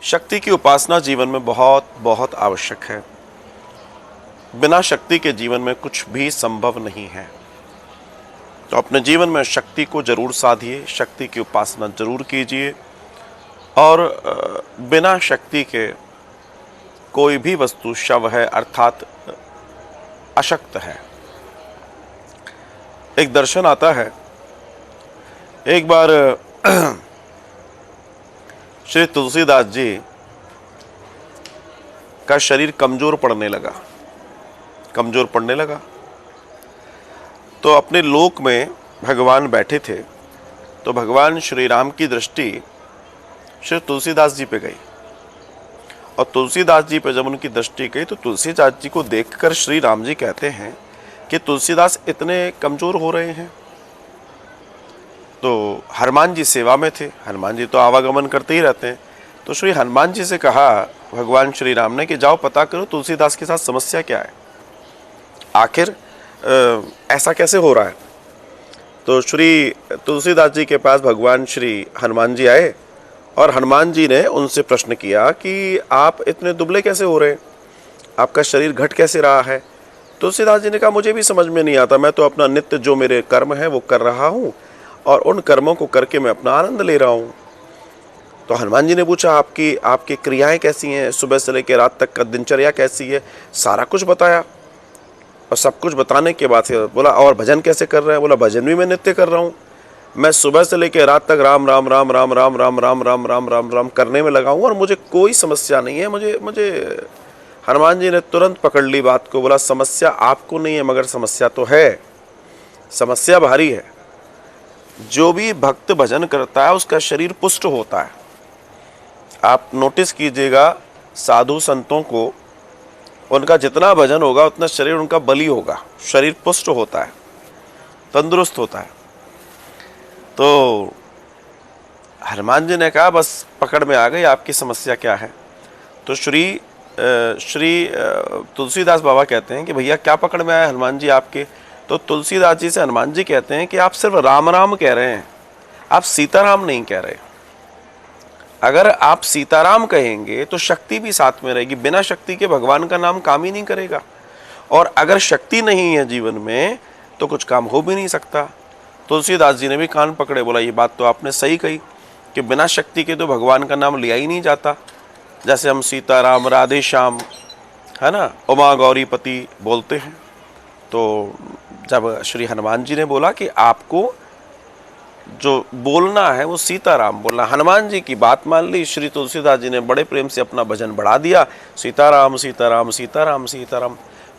शक्ति की उपासना जीवन में बहुत बहुत आवश्यक है। बिना शक्ति के जीवन में कुछ भी संभव नहीं है। तो अपने जीवन में शक्ति को जरूर साधिए, शक्ति की उपासना जरूर कीजिए और बिना शक्ति के कोई भी वस्तु शव है, अर्थात अशक्त है। एक दर्शन आता है, एक बार श्री तुलसीदास जी का शरीर कमजोर पड़ने लगा। तो अपने लोक में भगवान बैठे थे, तो भगवान श्री राम की दृष्टि श्री तुलसीदास जी पे गई और तुलसीदास जी पे जब उनकी दृष्टि गई तो तुलसीदास जी को देखकर श्री राम जी कहते हैं कि तुलसीदास इतने कमजोर हो रहे हैं। तो हनुमान जी सेवा में थे, हनुमान जी तो आवागमन करते ही रहते हैं। तो श्री हनुमान जी से कहा भगवान श्री राम ने कि जाओ पता करो तुलसीदास के साथ समस्या क्या है, आखिर ऐसा कैसे हो रहा है। तो श्री तुलसीदास जी के पास भगवान श्री हनुमान जी आए और हनुमान जी ने उनसे प्रश्न किया कि आप इतने दुबले कैसे हो रहे हैं, आपका शरीर घट कैसे रहा है। तुलसीदास जी ने कहा मुझे भी समझ में नहीं आता, मैं तो अपना नित्य जो मेरे कर्म है वो कर रहा हूँ और उन कर्मों को करके मैं अपना आनंद ले रहा हूँ। तो हनुमान जी ने पूछा आपकी क्रियाएं कैसी हैं, सुबह से लेकर रात तक का दिनचर्या कैसी है, सारा कुछ बताया। और सब कुछ बताने के बाद फिर बोला और भजन कैसे कर रहे हैं, बोला भजन भी मैं नित्य कर रहा हूँ, मैं सुबह से लेकर रात तक राम राम राम राम राम राम राम राम राम राम राम करने में लगा हूँ और मुझे कोई समस्या नहीं है। मुझे हनुमान जी ने तुरंत पकड़ ली बात को, बोला समस्या आपको नहीं है मगर समस्या तो है, समस्या भारी है। जो भी भक्त भजन करता है उसका शरीर पुष्ट होता है। आप नोटिस कीजिएगा साधु संतों को, उनका जितना भजन होगा उतना शरीर उनका बली होगा, शरीर पुष्ट होता है, तंदुरुस्त होता है। तो हनुमान जी ने कहा बस पकड़ में आ गई, आपकी समस्या क्या है। तो श्री तुलसीदास बाबा कहते हैं कि भैया क्या पकड़ में आया हनुमान जी आपके। तो तुलसीदास जी से हनुमान जी कहते हैं कि आप सिर्फ राम राम कह रहे हैं, आप सीताराम नहीं कह रहे। अगर आप सीताराम कहेंगे तो शक्ति भी साथ में रहेगी, बिना शक्ति के भगवान का नाम काम ही नहीं करेगा। और अगर शक्ति नहीं है जीवन में तो कुछ काम हो भी नहीं सकता। तुलसीदास जी ने भी कान पकड़े, बोला ये बात तो आपने सही कही कि बिना शक्ति के तो भगवान का नाम लिया ही नहीं जाता। जैसे हम सीताराम राधे श्याम है ना, उमा गौरी पति बोलते हैं। तो जब श्री हनुमान जी ने बोला कि आपको जो बोलना है वो सीताराम बोलना, हनुमान जी की बात मान ली। श्री तुलसीदास जी ने बड़े प्रेम से अपना भजन बढ़ा दिया, सीताराम सीताराम सीताराम सीताराम।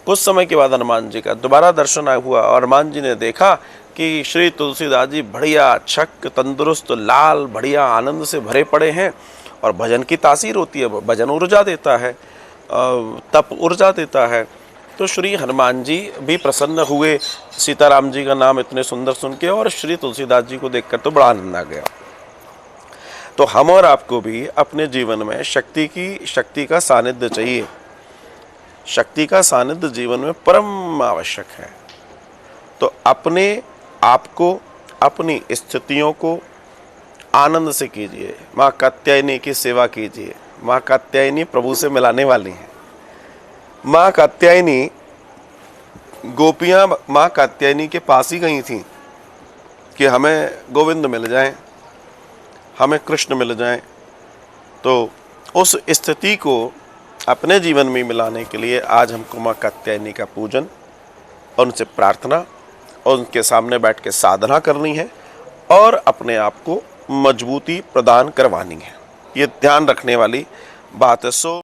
कुछ समय के बाद हनुमान जी का दोबारा दर्शन हुआ और हनुमान जी ने देखा कि श्री तुलसीदास जी बढ़िया छक तंदुरुस्त लाल बढ़िया आनंद से भरे पड़े हैं और भजन की तासीर होती है, भजन ऊर्जा देता है, तप ऊर्जा देता है। तो श्री हनुमान जी भी प्रसन्न हुए सीताराम जी का नाम इतने सुंदर सुन के, और श्री तुलसीदास जी को देखकर तो बड़ा आनंद आ गया। तो हम और आपको भी अपने जीवन में शक्ति का सानिध्य चाहिए। शक्ति का सानिध्य जीवन में परम आवश्यक है। तो अपने आपको अपनी स्थितियों को आनंद से कीजिए, माँ कात्यायनी की सेवा कीजिए। माँ कात्यायनी प्रभु से मिलाने वाली हैं। माँ कात्यायनी गोपियाँ माँ कात्यायनी के पास ही गई थीं कि हमें गोविंद मिल जाएं, हमें कृष्ण मिल जाएं। तो उस स्थिति को अपने जीवन में मिलाने के लिए आज हमको माँ कात्यायनी का पूजन और उनसे प्रार्थना और उनके सामने बैठ के साधना करनी है और अपने आप को मजबूती प्रदान करवानी है। ये ध्यान रखने वाली बात है।